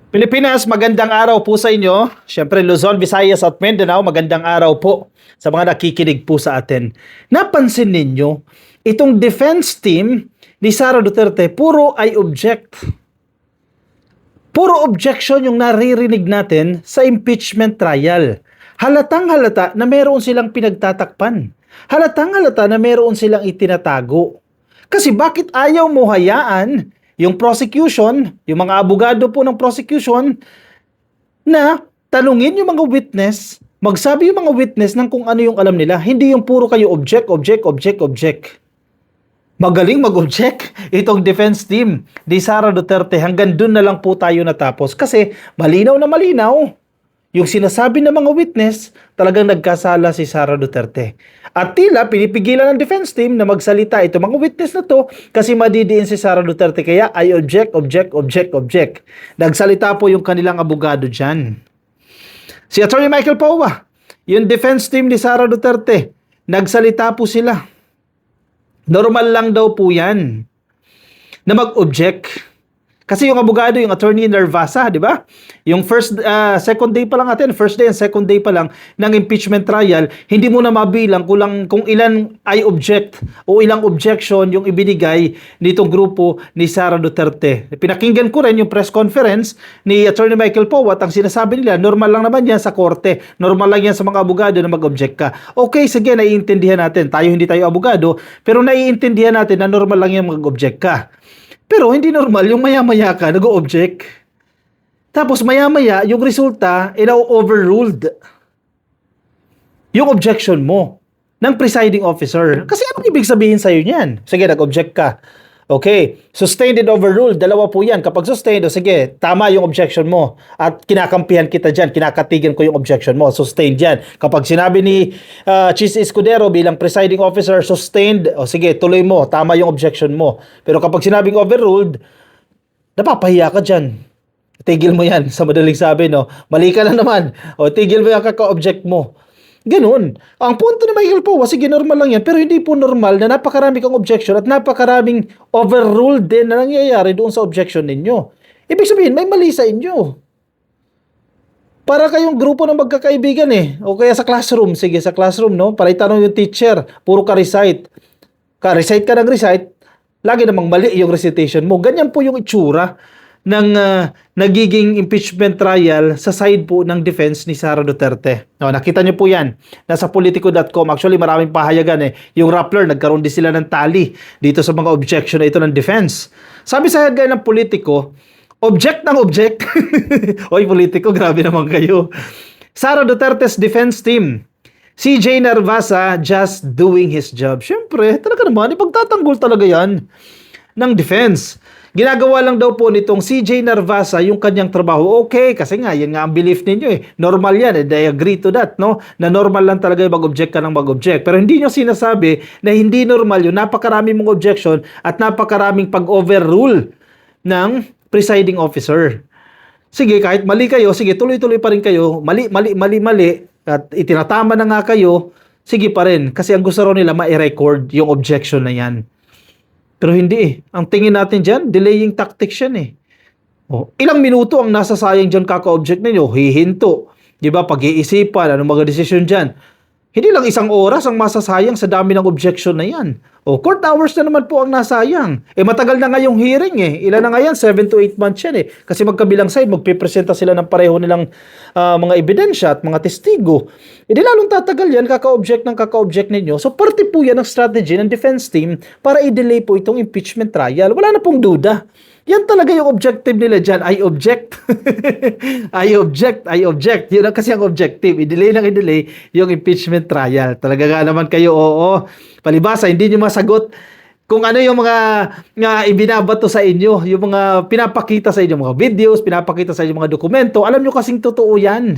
Pilipinas, magandang araw po sa inyo. Siyempre, Luzon, Visayas at Mindanao, magandang araw po sa mga nakikinig po sa atin. Napansin ninyo, itong defense team ni Sara Duterte, puro ay object. Puro objection yung naririnig natin sa impeachment trial. Halatang halata na meron silang pinagtatakpan. Halatang halata na meron silang itinatago. Kasi bakit ayaw mo hayaan yung prosecution, yung mga abogado po ng prosecution, na tanungin yung mga witness, magsabi yung mga witness ng kung ano yung alam nila. Hindi yung puro kayo object, object, object, object. Magaling mag-object itong defense team ni Sara Duterte. Hanggang dun na lang po tayo natapos. Kasi malinaw na malinaw, yung sinasabi ng mga witness, talagang nagkasala si Sara Duterte. At tila pinipigilan ng defense team na magsalita ito mga witness na to kasi madidiin si Sara Duterte. Kaya I object, object, object, object. Nagsalita po yung kanilang abogado dyan. Si Attorney Michael Paua, yung defense team ni Sara Duterte, nagsalita po sila. Normal lang daw po yan na mag-object. Kasi yung abogado, yung attorney Nervasa, di ba? Yung second day pa lang natin, first day and second day pa lang ng impeachment trial, hindi mo na mabilang kung ilan ay object o ilang objection yung ibinigay nitong grupo ni Sara Duterte. Pinakinggan ko rin yung press conference ni Attorney Michael Powat. Ang sinasabi nila, normal lang naman yan sa korte. Normal lang yan sa mga abogado na mag-object ka. Okay, sige, naiintindihan natin. Hindi tayo abogado, pero naiintindihan natin na normal lang yan mag-object ka. Pero hindi normal yung maya-maya ka nag-o-object. Tapos maya-maya yung resulta overruled yung objection mo ng presiding officer. Kasi anong ibig sabihin sa'yo niyan? Sige, nag-object ka. Okay, sustained and overruled, dalawa po yan. Kapag sustained, sige, tama yung objection mo. At kinakampihan kita dyan, kinakatigan ko yung objection mo. Sustained yan. Kapag sinabi ni Chis Escudero bilang presiding officer, sustained, sige, tuloy mo, tama yung objection mo. Pero kapag sinabing overruled, napapahiya ka dyan. Tigil mo yan, sa madaling sabi, no? Mali ka na naman. Tigil mo yung kaka-object mo. Ganun. Ang punto ni Michael Powat, sige, normal lang yan, pero hindi po normal na napakarami kang objection at napakaraming overruled din na nangyayari doon sa objection ninyo. Ibig sabihin, may mali sa inyo. Para kayong grupo ng magkakaibigan o kaya sa classroom, sige, sa classroom, no? Para itanong yung teacher, puro ka-recite. Ka-recite ka ng recite, lagi namang mali yung recitation mo. Ganyan po yung itsura ng nagiging impeachment trial sa side po ng defense ni Sara Duterte. No, nakita niyo po yan. Nasa politico.com. Actually, maraming pahayagan Yung Rappler, nagkaroon din sila ng tally dito sa mga objection na ito ng defense. Sabi sa headline ng Politico, object ng object. Oy, Politico, grabe naman kayo. Sara Duterte's defense team. CJ Nervasa just doing his job. Siyempre, talaga naman, ipagtatanggol talaga yan ng defense. Ginagawa lang daw po nitong CJ Nervasa yung kanyang trabaho. Okay, kasi nga, yan nga ang belief ninyo Normal yan, I agree to that, no? Na normal lang talaga yung mag-object ka ng mag-object. Pero hindi nyo sinasabi na hindi normal yun. Napakaraming mong objection at napakaraming pag-overrule ng presiding officer. Sige, kahit mali kayo, sige, tuloy-tuloy pa rin kayo. Mali, at itinatama na nga kayo, sige pa rin. Kasi ang gusto raw nila, ma-record yung objection na yan. Pero hindi Ang tingin natin dyan, delaying tactics yan ilang minuto ang nasasayang dyan kaka-object ninyo, hihinto. Diba? Pag-iisipan, anong mga desisyon dyan. Hindi lang isang oras ang masasayang sa dami ng objection na yan. Court hours na naman po ang nasayang. Matagal na nga yung hearing Ilan na nga yan? 7 to 8 months yan Kasi magkabilang side, magpipresenta sila ng pareho nilang mga ebidensya at mga testigo. Di lalong tatagal yan, kaka-object ninyo. So, parte po yan ng strategy ng defense team para i-delay po itong impeachment trial. Wala na pong duda. Yan talaga yung objective nila dyan. I object. I object. Yun kasi ang objective. I-delay yung impeachment trial. Talaga nga naman kayo, oo. Palibasa, hindi nyo masagot kung ano yung mga ibinabato sa inyo, yung mga pinapakita sa inyo, mga videos, pinapakita sa inyo mga dokumento. Alam nyo kasing totoo yan.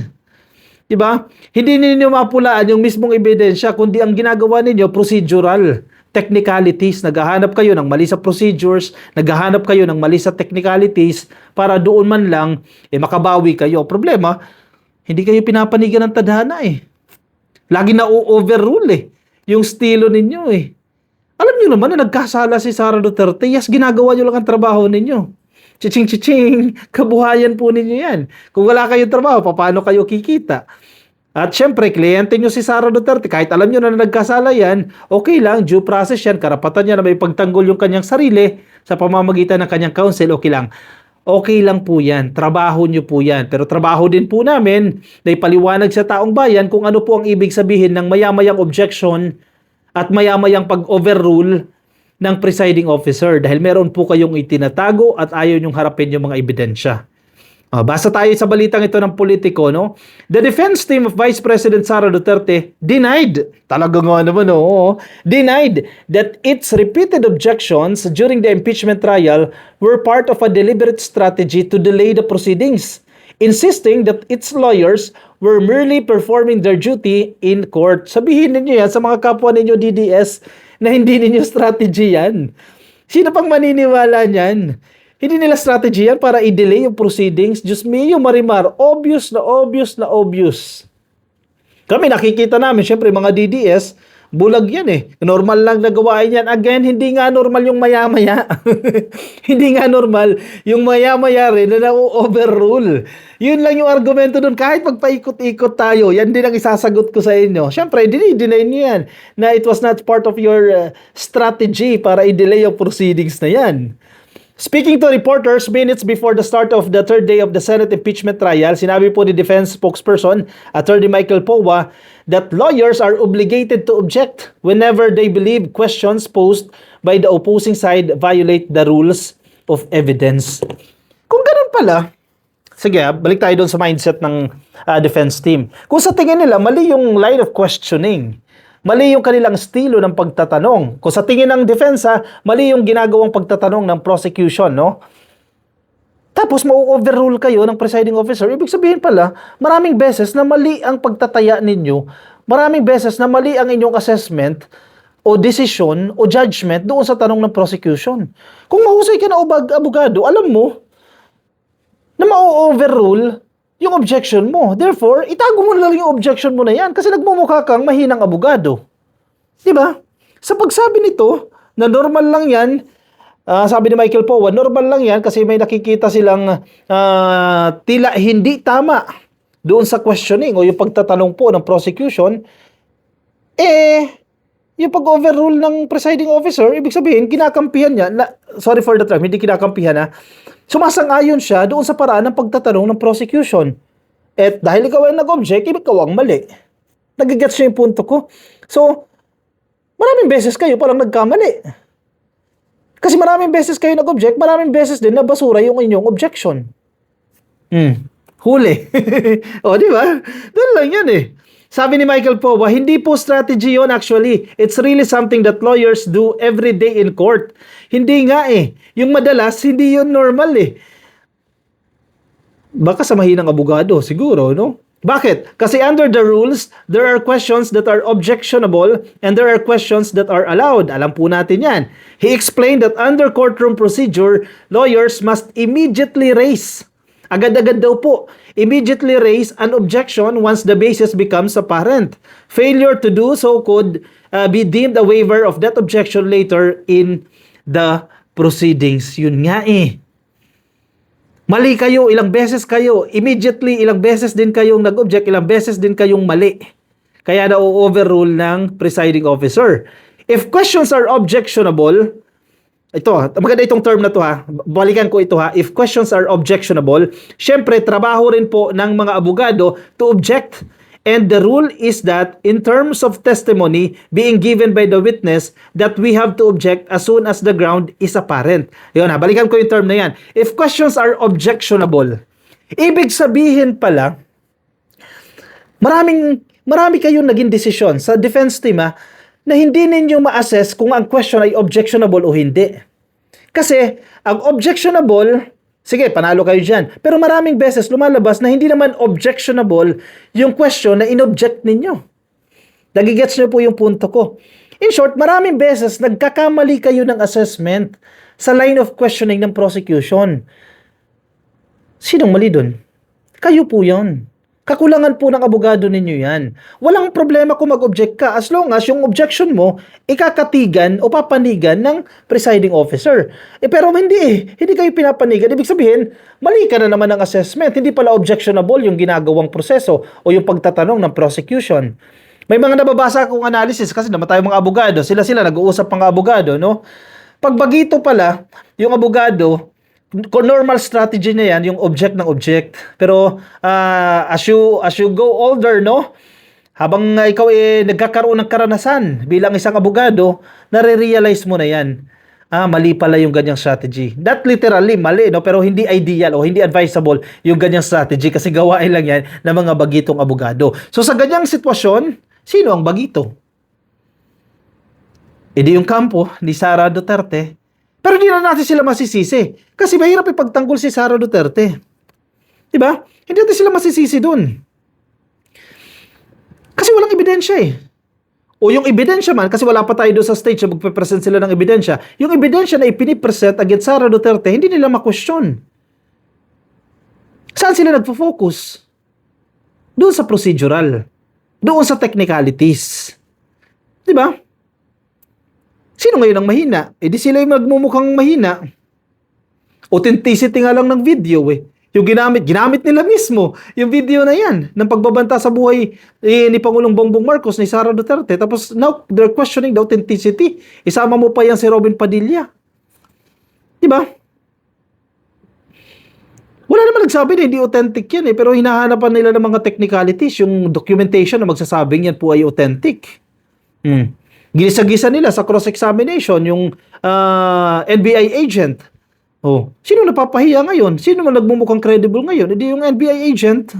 Diba? Hindi ninyo mapulaan yung mismong ebidensya, kundi ang ginagawa ninyo, procedural. Technicalities, naghahanap kayo ng mali sa procedures, naghahanap kayo ng mali sa technicalities para doon man lang makabawi kayo. Problema, hindi kayo pinapanigan ng tadhana Lagi na overrule yung estilo ninyo Alam niyo naman na nagkasala si Sara Duterte, yes, ginagawa niyo lang ang trabaho ninyo. Chiching-chiching, kabuhayan po ninyo yan. Kung wala kayong trabaho, paano kayo kikita? At syempre, kliyente nyo si Sara Duterte, kahit alam nyo na nagkasala yan, okay lang, due process yan, karapatan niya na may pagtanggol yung kanyang sarili sa pamamagitan ng kanyang counsel, okay lang. Okay lang po yan, trabaho nyo po yan. Pero trabaho din po namin na ipaliwanag sa taong bayan kung ano po ang ibig sabihin ng maya-mayang objection at maya-mayang pag-overrule ng presiding officer dahil meron po kayong itinatago at ayaw nyong harapin yung mga ebidensya. Basa tayo sa balitang ito ng Politico, no? The defense team of Vice President Sara Duterte denied, talaga nga naman, denied that its repeated objections during the impeachment trial were part of a deliberate strategy to delay the proceedings, insisting that its lawyers were merely performing their duty in court. Sabihin ninyo yan sa mga kapwa ninyo DDS na hindi ninyo strategy yan. Sino pang maniniwala niyan? Hindi nila strategy yan para i-delay yung proceedings. Diyos mio, Marimar, obvious na obvious na obvious. Kami nakikita namin, syempre mga DDS, bulag yan eh. Normal lang na gawain yan. Again, hindi nga normal yung maya-maya. Hindi nga normal yung maya-maya rin na na-overrule. Yun lang yung argumento doon. Kahit magpaikot-ikot tayo, yan din ang isasagot ko sa inyo. Syempre, deny nyo yan na it was not part of your strategy para i-delay yung proceedings na yan. Speaking to reporters minutes before the start of the third day of the Senate impeachment trial, sinabi po ni defense spokesperson, Attorney Michael Powa, that lawyers are obligated to object whenever they believe questions posed by the opposing side violate the rules of evidence. Kung ganun pala, sige, balik tayo doon sa mindset ng defense team. Kung sa tingin nila, mali yung line of questioning, mali yung kanilang estilo ng pagtatanong. Kung sa tingin ng depensa, mali yung ginagawang pagtatanong ng prosecution, no? Tapos mau-overrule kayo ng presiding officer. Ibig sabihin pala, maraming beses na mali ang pagtataya ninyo, maraming beses na mali ang inyong assessment o decision o judgment doon sa tanong ng prosecution. Kung mahusay ka na abogado, alam mo na mau-overrule yung objection mo. Therefore, itago mo na lang yung objection mo na yan kasi nagmumukha kang mahinang abogado. Diba? Sa pagsabi nito, na normal lang yan, sabi ni Michael Powa, normal lang yan kasi may nakikita silang tila hindi tama doon sa questioning o yung pagtatanong po ng prosecution, yung pag-overrule ng presiding officer, ibig sabihin, kinakampihan niya, sorry for the term, hindi kinakampihan sumasang-ayon siya doon sa paraan ng pagtatanong ng prosecution. At dahil ikaw ay nag-object, ikaw ang mali. Nagigets niyo yung punto ko? So, maraming beses kayo palang nagkamali. Kasi maraming beses kayo nag-object, maraming beses din na basura yung inyong objection. Huli. O, di ba? Doon lang yan eh. Sabi ni Michael Powa, hindi po strategy yon actually. It's really something that lawyers do every day in court. Hindi nga eh. Yung madalas, hindi yun normal eh. Baka sa mahinang abogado, siguro, no? Bakit? Kasi under the rules, there are questions that are objectionable and there are questions that are allowed. Alam po natin yan. He explained that under courtroom procedure, lawyers must immediately raise, agad-agad daw po, immediately raise an objection once the basis becomes apparent. Failure to do so could be deemed a waiver of that objection later in the proceedings. Yun nga eh. Mali kayo, ilang beses kayo, immediately, ilang beses din kayong nag-object, ilang beses din kayong mali. Kaya na-overrule ng presiding officer. If questions are objectionable, ito, maganda itong term na to balikan ko ito if questions are objectionable, syempre trabaho rin po ng mga abogado to object. And the rule is that in terms of testimony being given by the witness that we have to object as soon as the ground is apparent. Yun balikan ko yung term na yan. If questions are objectionable, ibig sabihin pala, marami kayong naging desisyon sa defense team na hindi ninyo ma-assess kung ang question ay objectionable o hindi. Kasi, ang objectionable, sige, panalo kayo dyan. Pero maraming beses lumalabas na hindi naman objectionable yung question na inobject ninyo. Nagigets nyo po yung punto ko. In short, maraming beses nagkakamali kayo ng assessment sa line of questioning ng prosecution. Sinong mali dun? Kayo po yun. Kakulangan po ng abogado ninyo yan. Walang problema kung mag-object ka as long as yung objection mo ikakatigan o papanigan ng presiding officer. Pero hindi hindi kayo pinapanigan. Ibig sabihin, mali ka na naman ng assessment. Hindi pala objectionable yung ginagawang proseso o yung pagtatanong ng prosecution. May mga nababasa akong analysis kasi naman tayo mga abogado. Sila nag-uusap mga abogado, no? Pag bagito pala, yung abogado, kung normal strategy niya yan, yung object ng object. Pero as you go older, no? Habang ikaw nagkakaroon ng karanasan bilang isang abogado, nare-realize mo na yan. Mali pala yung ganyang strategy. Not literally mali, no? Pero hindi ideal o hindi advisable yung ganyang strategy kasi gawain lang yan ng mga bagitong abogado. So sa ganyang sitwasyon, sino ang bagito? Di yung kampo ni Sara Duterte. Pero hindi na natin sila masisisi. Kasi mahirap ipagtanggol si Sara Duterte. Diba? Hindi natin sila masisisi dun. Kasi walang ebidensya eh. O yung ebidensya man, kasi wala pa tayo doon sa stage na magpe-present sila ng ebidensya, yung ebidensya na ipinipresent against Sara Duterte, hindi nila ma-question. Saan sila nagpo-focus? Doon sa procedural. Doon sa technicalities. Diba? Sino ngayon ang mahina? Di sila yung magmumukhang mahina. Authenticity nga lang ng video eh. Yung ginamit nila mismo, yung video na yan, ng pagbabanta sa buhay ni Pangulong Bongbong Marcos, ni Sara Duterte. Tapos now, they're questioning the authenticity. Isama mo pa yan si Robin Padilla. Diba? Wala naman nagsabi na hindi authentic yan eh, pero hinahanapan nila ng mga technicalities, yung documentation na magsasabing yan po ay authentic. Ginisa-gisa nila sa cross-examination yung NBI agent. Sino napapahiya ngayon? Sino man nagmumukhang credible ngayon? Hindi yung NBI agent.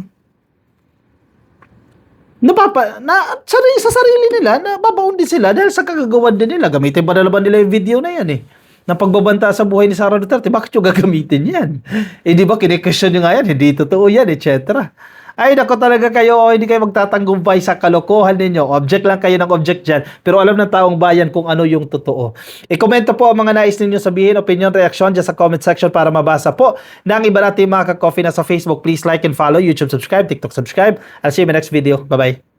Sa sarili nila, nababaon din sila dahil sa kagagawan din nila. Gamitin ba nila yung video na yan eh? Na pagbabanta sa buhay ni Sara Duterte, bakit yung gagamitin yan? Di ba kine-question nyo nga yan? Hindi totoo yan, etc. Ay, nako talaga kayo, hindi kayo magtatanggumpay sa kalokohan ninyo. Object lang kayo ng object dyan. Pero alam ng taong bayan kung ano yung totoo. I-komento po ang mga nais ninyo sabihin, opinion, reaction dyan sa comment section para mabasa po ng iba natin mga ka-coffee na sa Facebook. Please like and follow, YouTube subscribe, TikTok subscribe. I'll see you in my next video. Bye-bye.